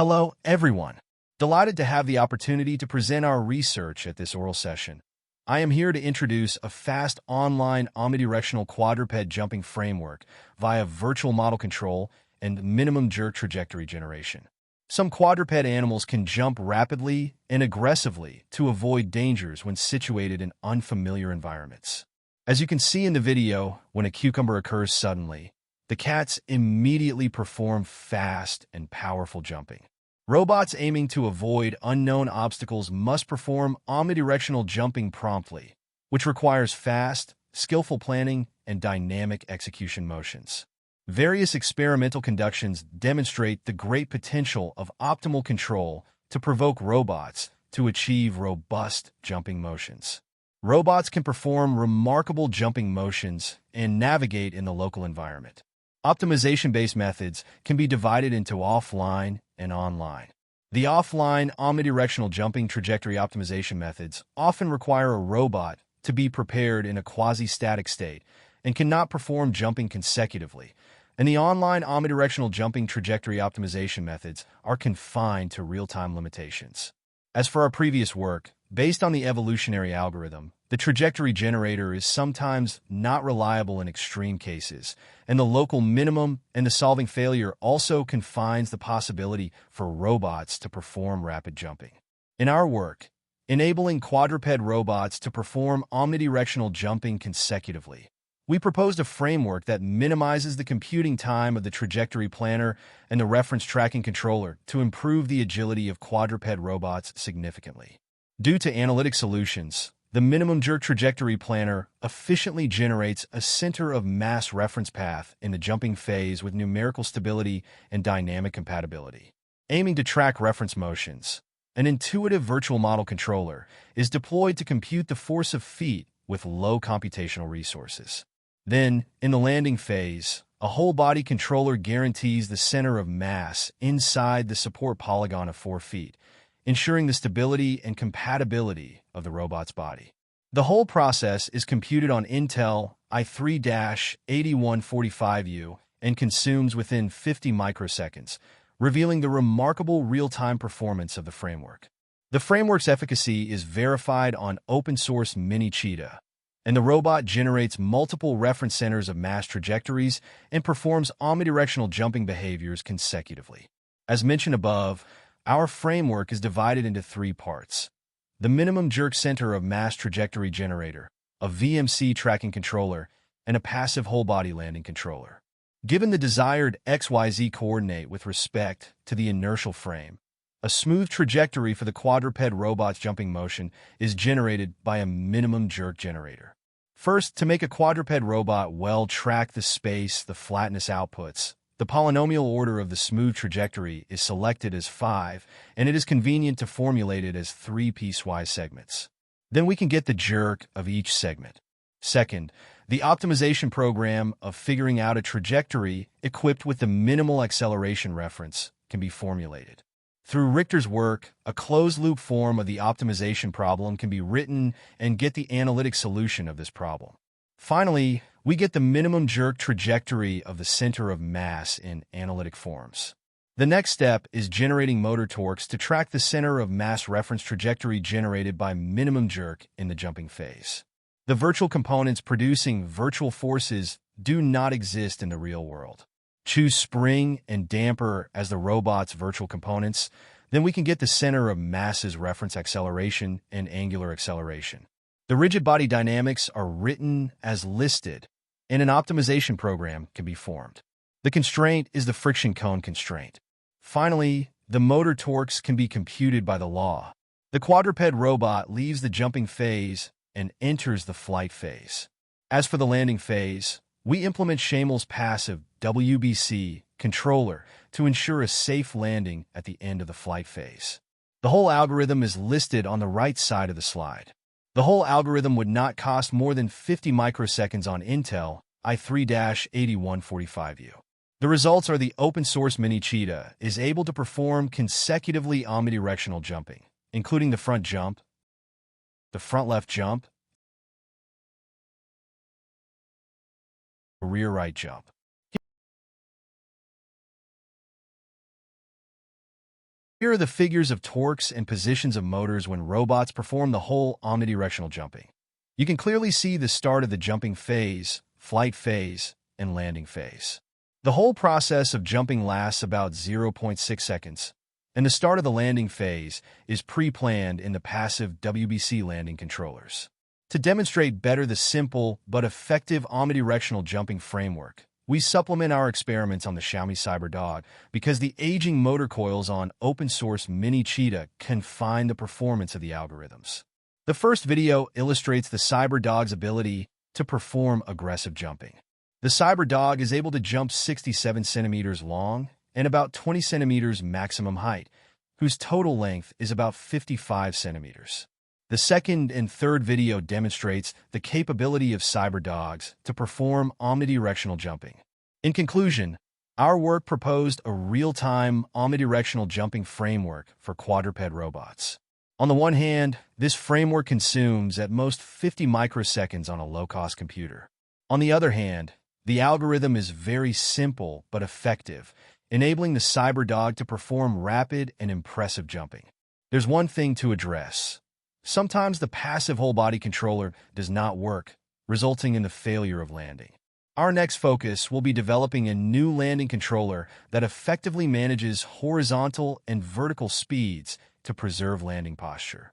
Hello, everyone. Delighted to have the opportunity to present our research at this oral session. I am here to introduce a fast online omnidirectional quadruped jumping framework via virtual model control and minimum jerk trajectory generation. Some quadruped animals can jump rapidly and aggressively to avoid dangers when situated in unfamiliar environments. As you can see in the video, when a cucumber occurs suddenly, the cats immediately perform fast and powerful jumping. Robots aiming to avoid unknown obstacles must perform omnidirectional jumping promptly, which requires fast, skillful planning and dynamic execution motions. Various experimental conductions demonstrate the great potential of optimal control to provoke robots to achieve robust jumping motions. Robots can perform remarkable jumping motions and navigate in the local environment. Optimization-based methods can be divided into offline and online. The offline omnidirectional jumping trajectory optimization methods often require a robot to be prepared in a quasi-static state and cannot perform jumping consecutively, and the online omnidirectional jumping trajectory optimization methods are confined to real-time limitations. As for our previous work, based on the evolutionary algorithm, the trajectory generator is sometimes not reliable in extreme cases, and the local minimum and the solving failure also confines the possibility for robots to perform rapid jumping. In our work, enabling quadruped robots to perform omnidirectional jumping consecutively, we proposed a framework that minimizes the computing time of the trajectory planner and the reference tracking controller to improve the agility of quadruped robots significantly. Due to analytic solutions, the minimum jerk trajectory planner efficiently generates a center of mass reference path in the jumping phase with numerical stability and dynamic compatibility. Aiming to track reference motions, an intuitive virtual model controller is deployed to compute the force of feet with low computational resources. Then, in the landing phase, a whole-body controller guarantees the center of mass inside the support polygon of 4 feet, ensuring the stability and compatibility of the robot's body. The whole process is computed on Intel i3-8145U and consumes within 50 microseconds, revealing the remarkable real-time performance of the framework. The framework's efficacy is verified on open-source Mini-Cheetah, and the robot generates multiple reference centers of mass trajectories and performs omnidirectional jumping behaviors consecutively. As mentioned above, our framework is divided into 3 parts: the minimum jerk center of mass trajectory generator, a VMC tracking controller, and a passive whole-body landing controller. Given the desired XYZ coordinate with respect to the inertial frame, a smooth trajectory for the quadruped robot's jumping motion is generated by a minimum jerk generator. First, to make a quadruped robot well track the space, the flatness outputs, the polynomial order of the smooth trajectory is selected as 5, and it is convenient to formulate it as 3 piecewise segments. Then we can get the jerk of each segment. Second, the optimization program of figuring out a trajectory equipped with the minimal acceleration reference can be formulated. Through Richter's work, a closed-loop form of the optimization problem can be written and get the analytic solution of this problem. Finally, we get the minimum jerk trajectory of the center of mass in analytic forms. The next step is generating motor torques to track the center of mass reference trajectory generated by minimum jerk in the jumping phase. The virtual components producing virtual forces do not exist in the real world. Choose spring and damper as the robot's virtual components, then we can get the center of mass's reference acceleration and angular acceleration. The rigid body dynamics are written as listed, and an optimization program can be formed. The constraint is the friction cone constraint. Finally, the motor torques can be computed by the law. The quadruped robot leaves the jumping phase and enters the flight phase. As for the landing phase, we implement Schamel's passive WBC controller to ensure a safe landing at the end of the flight phase. The whole algorithm is listed on the right side of the slide. The whole algorithm would not cost more than 50 microseconds on Intel i3-8145U. The results are the open-source Mini-Cheetah is able to perform consecutively omnidirectional jumping, including the front jump, the front left jump, rear right jump. Here are the figures of torques and positions of motors when robots perform the whole omnidirectional jumping. You can clearly see the start of the jumping phase, flight phase, and landing phase. The whole process of jumping lasts about 0.6 seconds, and the start of the landing phase is pre-planned in the passive WBC landing controllers. To demonstrate better the simple but effective omnidirectional jumping framework, we supplement our experiments on the Xiaomi CyberDog because the aging motor coils on open-source Mini Cheetah confine the performance of the algorithms. The first video illustrates the CyberDog's ability to perform aggressive jumping. The CyberDog is able to jump 67 centimeters long and about 20 centimeters maximum height, whose total length is about 55 centimeters. The second and third video demonstrates the capability of CyberDogs to perform omnidirectional jumping. In conclusion, our work proposed a real-time omnidirectional jumping framework for quadruped robots. On the one hand, this framework consumes at most 50 microseconds on a low-cost computer. On the other hand, the algorithm is very simple but effective, enabling the CyberDog to perform rapid and impressive jumping. There's one thing to address. Sometimes the passive whole-body controller does not work, resulting in the failure of landing. Our next focus will be developing a new landing controller that effectively manages horizontal and vertical speeds to preserve landing posture.